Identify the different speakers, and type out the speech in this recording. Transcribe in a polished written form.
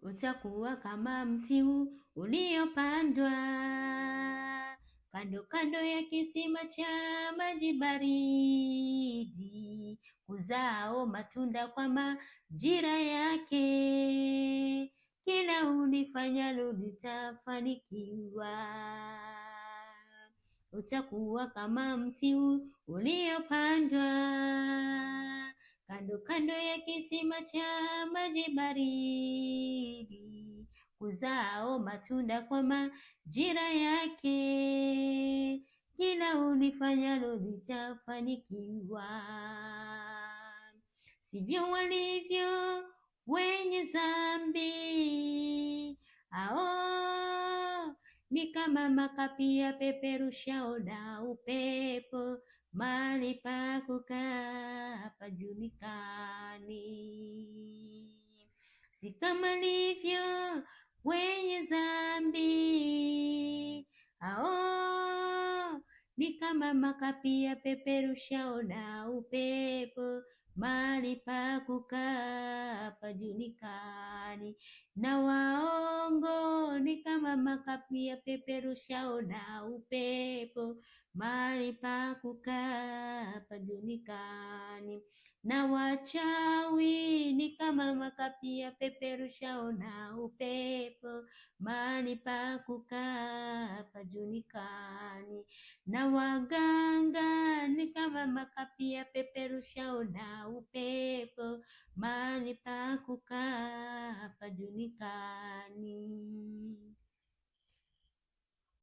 Speaker 1: utakuwa kama mti uliopandwa kando kando ya kisima cha maji baridi, kuzao matunda kwa majira yake. Kila ulifanyalo litafanikiwa. Utakuwa kama mti uliopandwa kando kando ya kisima cha maji baridi, kuzao matunda kwa majira yake. Kila ulifanyalo litafanikiwa. Sivyo walivyo wenye dhambi, hao ni kama makapi yapeperushao na upepo, mahali pa kukaa hapajulikani. Si kama livyo wenye dhambi, hao ni kama makapi yapeperushao na upepo, mahali pa kukaa hapajulikani. Na waongo ni kama makapi yapeperushao na upepo, mahali pa kukaa hapajulikani. Na wachawi ni kama makapi yapeperushao na upepo, mahali pa kukaa hapajulikani. Na waganga ni kama makapi yapeperushao na upepo, mahali pa kukaa hapajulikani.